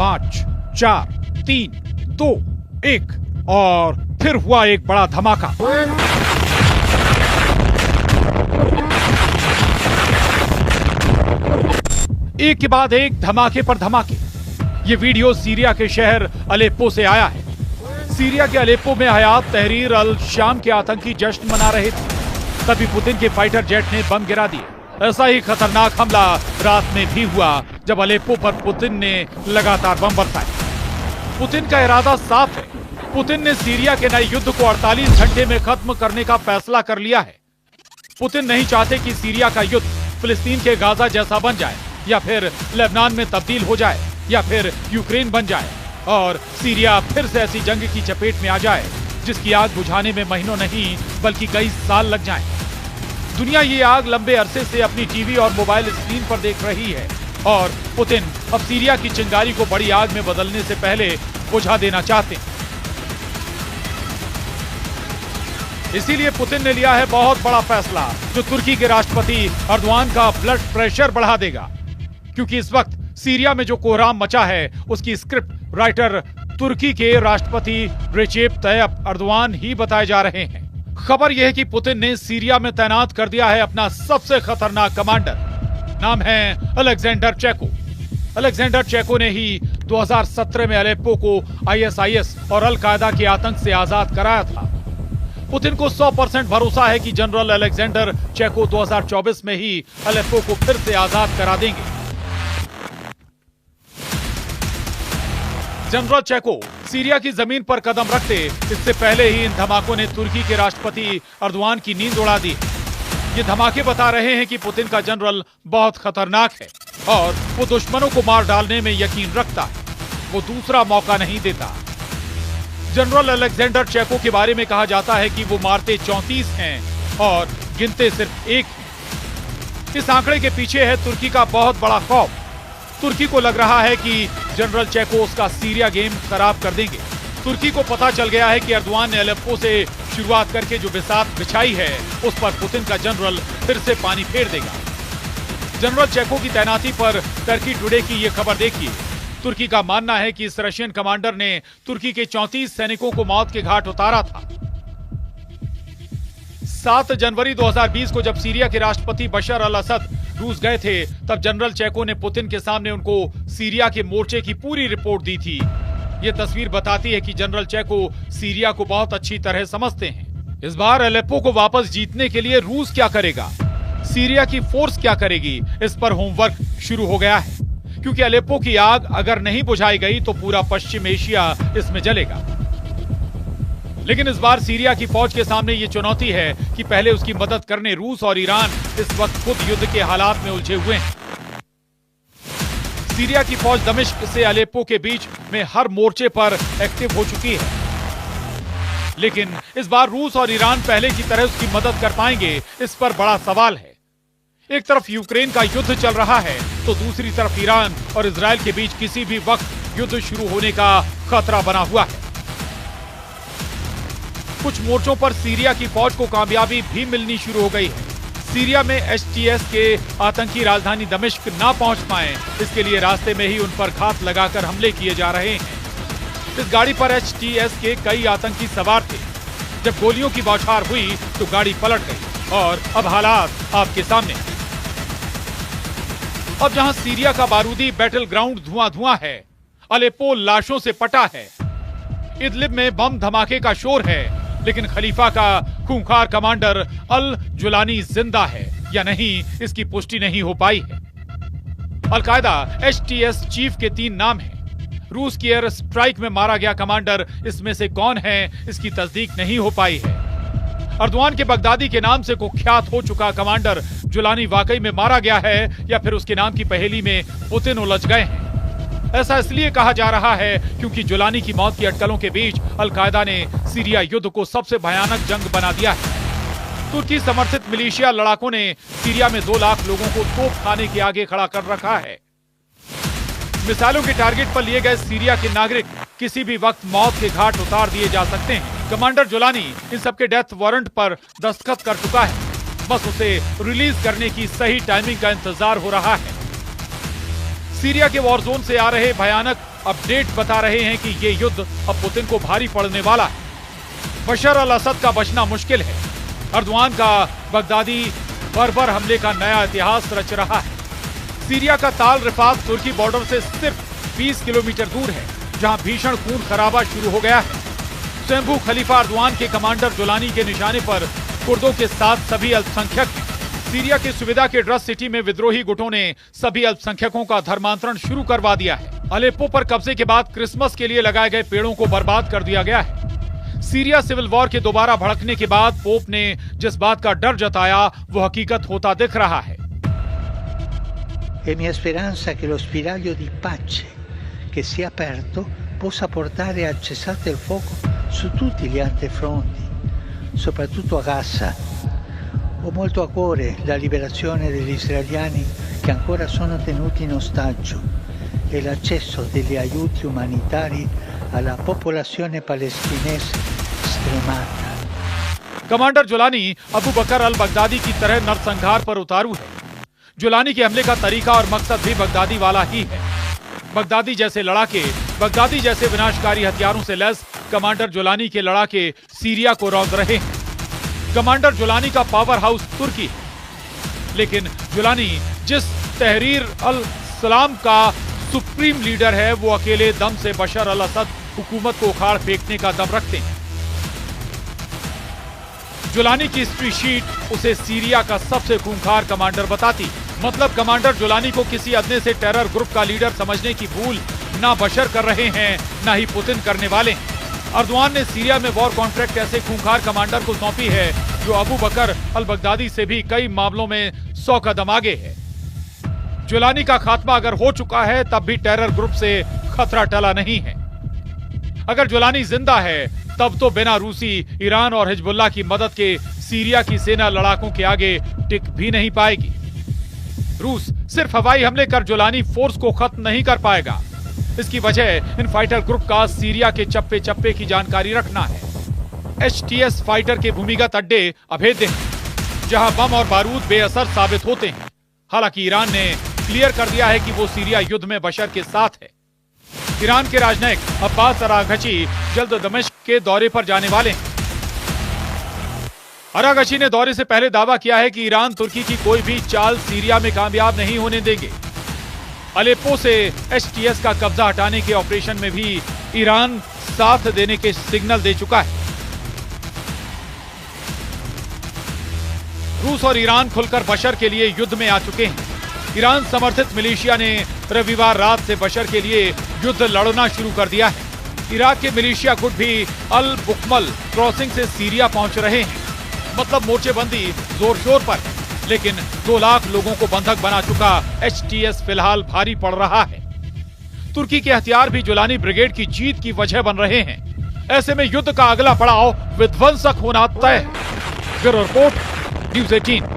5, 4, 3, 2, 1 और फिर हुआ एक बड़ा धमाका। एक के बाद एक धमाके पर धमाके। ये वीडियो सीरिया के शहर अलेप्पो से आया है। सीरिया के अलेप्पो में हयात तहरीर अल शाम के आतंकी जश्न मना रहे थे, तभी पुतिन के फाइटर जेट ने बम गिरा दिए। ऐसा ही खतरनाक हमला रात में भी हुआ जब अलेप्पो पर पुतिन ने लगातार बम बरसाए। पुतिन का इरादा साफ है। पुतिन ने सीरिया के नए युद्ध को 48 घंटे में खत्म करने का फैसला कर लिया है। पुतिन नहीं चाहते कि सीरिया का युद्ध फिलिस्तीन के गाजा जैसा बन जाए, या फिर लेबनान में तब्दील हो जाए, या फिर यूक्रेन बन जाए और सीरिया फिर से ऐसी जंग की चपेट में आ जाए जिसकी आग बुझाने में महीनों नहीं बल्कि कई साल लग जाएं। दुनिया ये आग लंबे अरसे से अपनी टीवी और मोबाइल स्क्रीन पर देख रही है और पुतिन अब सीरिया की चिंगारी को बड़ी आग में बदलने से पहले बुझा देना चाहते हैं। इसीलिए पुतिन ने लिया है बहुत बड़ा फैसला जो तुर्की के राष्ट्रपति अर्दोआन का ब्लड प्रेशर बढ़ा देगा, क्योंकि इस वक्त सीरिया में जो कोहराम मचा है उसकी स्क्रिप्ट राइटर तुर्की के राष्ट्रपति रेसेप तय्यप अर्दोआन ही बताए जा रहे हैं। खबर यह है कि पुतिन ने सीरिया में तैनात कर दिया है अपना सबसे खतरनाक कमांडर। नाम है अलेक्जेंडर चेको। अलेक्जेंडर चेको ने ही 2017 में अलेप्पो को आईएसआईएस और अल कायदा के आतंक से आजाद कराया था। पुतिन को 100% भरोसा है कि जनरल अलेक्जेंडर चेको 2024 में ही अलेप्पो को फिर से आजाद करा देंगे। जनरल चेको सीरिया की जमीन पर कदम रखते इससे पहले ही इन धमाकों ने तुर्की के राष्ट्रपति अर्दोआन की नींद उड़ा दी। ये धमाके बता रहे हैं कि पुतिन का जनरल बहुत खतरनाक है और वो दुश्मनों को मार डालने में यकीन रखता है। वो दूसरा मौका नहीं देता। जनरल अलेक्जेंडर चेको के बारे में कहा जाता है कि वो मारते 34 हैं और गिनते सिर्फ 1 हैं। इस आंकड़े के पीछे है तुर्की का बहुत बड़ा खौफ। तुर्की को लग रहा है कि जनरल चेको उसका सीरिया गेम खराब कर देंगे। तुर्की को पता चल गया है कि अर्दोआन ने अलेप्पो से शुरुआत करके जो बिसात बिछाई है उस पर पुतिन का जनरल फिर से पानी फेर देगा। जनरल चेको की तैनाती पर टर्की टुडे की ये खबर देखिए। तुर्की का मानना है कि इस रशियन कमांडर ने तुर्की के 34 सैनिकों को मौत के घाट उतारा था। 7 जनवरी 2020 को जब सीरिया के राष्ट्रपति बशर अल असद रूस गए थे, तब जनरल चेको ने पुतिन के सामने उनको सीरिया के मोर्चे की पूरी रिपोर्ट दी थी। ये तस्वीर बताती है कि जनरल चेको सीरिया को बहुत अच्छी तरह समझते हैं। इस बार अलेप्पो को वापस जीतने के लिए रूस क्या करेगा, सीरिया की फोर्स क्या करेगी, इस पर होमवर्क शुरू हो गया है। क्योंकि अलेप्पो की आग अगर नहीं बुझाई गई तो पूरा पश्चिम एशिया इसमें जलेगा। लेकिन इस बार सीरिया की फौज के सामने ये चुनौती है कि पहले उसकी मदद करने रूस और ईरान इस वक्त खुद युद्ध के हालात में उलझे हुए हैं। सीरिया की फौज दमिश्क से अलेप्पो के बीच में हर मोर्चे पर एक्टिव हो चुकी है, लेकिन इस बार रूस और ईरान पहले की तरह उसकी मदद कर पाएंगे, इस पर बड़ा सवाल है। एक तरफ यूक्रेन का युद्ध चल रहा है तो दूसरी तरफ ईरान और इजराइल के बीच किसी भी वक्त युद्ध शुरू होने का खतरा बना हुआ है। कुछ मोर्चों पर सीरिया की फौज को कामयाबी भी मिलनी शुरू हो गई है। सीरिया में एचटीएस के आतंकी राजधानी दमिश्क ना पहुंच पाए, इसके लिए रास्ते में ही उन पर घात लगाकर हमले किए जा रहे हैं। इस गाड़ी पर एचटीएस के कई आतंकी सवार थे। जब गोलियों की बौछार हुई तो गाड़ी पलट गई और अब हालात आपके सामने। अब जहां सीरिया का बारूदी बैटल ग्राउंड धुआं है, अलेप्पो लाशों से पटा है, इदलिब में बम धमाके का शोर है, लेकिन खलीफा का खूंखार कमांडर अल जुलानी जिंदा है या नहीं इसकी पुष्टि नहीं हो पाई है। अल कायदा एचटीएस चीफ के 3 नाम हैं। रूस की एयर स्ट्राइक में मारा गया कमांडर इसमें से कौन है इसकी तस्दीक नहीं हो पाई है। अर्दोआन के बगदादी के नाम से कुख्यात हो चुका कमांडर जुलानी वाकई में मारा गया है या फिर उसके नाम की पहेली में पुतिन उलझ गए हैं। ऐसा इसलिए कहा जा रहा है क्योंकि जुलानी की मौत की अटकलों के बीच अल कायदा ने सीरिया युद्ध को सबसे भयानक जंग बना दिया है। तुर्की समर्थित मिलिशिया लड़ाकों ने सीरिया में 2 लाख लोगों को तोपखाने के आगे खड़ा कर रखा है। मिसाइलों के टारगेट पर लिए गए सीरिया के नागरिक किसी भी वक्त मौत के घाट उतार दिए जा सकते हैं। कमांडर जुलानी इन सबके डेथ वारंट पर दस्तखत कर चुका है, बस उसे रिलीज करने की सही टाइमिंग का इंतजार हो रहा है। सीरिया के वॉर जोन से आ रहे भयानक अपडेट बता रहे हैं कि ये युद्ध अब पुतिन को भारी पड़ने वाला है। बशर अल असद का बचना मुश्किल है। अर्दवान का बगदादी बर्बर हमले का नया इतिहास रच रहा है। सीरिया का ताल रिफात तुर्की बॉर्डर से सिर्फ 20 किलोमीटर दूर है, जहां भीषण खून खराबा शुरू हो गया है। स्वयंभू खलीफा अर्दवान के कमांडर जुलानी के निशाने पर कुर्दों के साथ सभी अल्पसंख्यक हैं। सीरिया की सुविधा के ड्रस सिटी में विद्रोही गुटों ने सभी अल्पसंख्यकों का धर्मांतरण शुरू करवा दिया है। अलेप्पो पर कब्जे के बाद क्रिसमस के लिए लगाए गए पेड़ों को बर्बाद कर दिया गया है। सीरिया सिविल वॉर के दोबारा भड़कने के बाद पोप ने जिस बात का डर जताया वो हकीकत होता दिख रहा है। È mia speranza che lo spiraglio di pace che si è aperto possa portare al cessate il fuoco su tutti gli altri fronti, soprattutto a Gaza. Ho molto a cuore la liberazione degli israeliani che ancora sono tenuti in ostaggio e l'accesso degli aiuti umanitari alla popolazione palestinese stremata. Commander Julani Abu Bakr al Baghdadi की तरह नरसंहार पर उतारू है। Jolani के हमले का तरीका और मकसद भी बगदादी वाला ही है। बगदादी जैसे लड़ाके, बगदादी जैसे विनाशकारी हथियारों से लैस कमांडर जुलानी के लड़ाके सीरिया को रौंद रहे हैं। कमांडर जुलानी का पावर हाउस तुर्की है, लेकिन जुलानी जिस तहरीर अल सलाम का सुप्रीम लीडर है, वो अकेले दम से बशर अल असद हुकूमत को उखाड़ फेंकने का दम रखते हैं। जुलानी की हिस्ट्री शीट उसे सीरिया का सबसे खूंखार कमांडर बताती। मतलब कमांडर जुलानी को किसी अदने से टेरर ग्रुप का लीडर समझने की भूल ना बशर कर रहे हैं, ना ही पुतिन करने वाले हैं। अर्दवान ने सीरिया में वॉर कॉन्ट्रैक्ट ऐसे खूंखार कमांडर को सौंपी है जो अबू बकर अल बगदादी से भी कई मामलों में 100 कदम आगे है। जुलानी का खात्मा अगर हो चुका है तब भी टेरर ग्रुप से खतरा टला नहीं है। अगर जुलानी जिंदा है तब तो बिना रूसी, ईरान और हिजबुल्लाह की मदद के सीरिया की सेना लड़ाकों के आगे टिक भी नहीं पाएगी। रूस सिर्फ हवाई हमले कर जुलानी फोर्स को खत्म नहीं कर पाएगा। इसकी वजह इन फाइटर ग्रुप का सीरिया के चप्पे चप्पे की जानकारी रखना है। HTS फाइटर के भूमिगत अड्डे अभेद्य हैं, जहां बम और बारूद बेअसर साबित होते हैं। हालांकि ईरान ने क्लियर कर दिया है कि वो सीरिया युद्ध में बशर के साथ है। ईरान के राजनयिक अब्बास अरागची जल्द दमिश्क के दौरे पर जाने वाले हैं। अरागची ने दौरे से पहले दावा किया है कि ईरान तुर्की की कोई भी चाल सीरिया में कामयाब नहीं होने देंगे। अलेप्पो से HTS का कब्जा हटाने के ऑपरेशन में भी ईरान साथ देने के सिग्नल दे चुका है। रूस और ईरान खुलकर बशर के लिए युद्ध में आ चुके हैं। ईरान समर्थित मिलिशिया ने रविवार रात से बशर के लिए युद्ध लड़ना शुरू कर दिया है। इराक के मिलिशिया गुट भी अल बुकमल क्रॉसिंग से सीरिया पहुंच रहे हैं। मतलब मोर्चेबंदी जोर शोर पर है, लेकिन 2 लाख लोगों को बंधक बना चुका HTS फिलहाल भारी पड़ रहा है। तुर्की के हथियार भी जुलानी ब्रिगेड की जीत की वजह बन रहे हैं। ऐसे में युद्ध का अगला पड़ाव विध्वंसक होना तय है। Bureau report, news 18।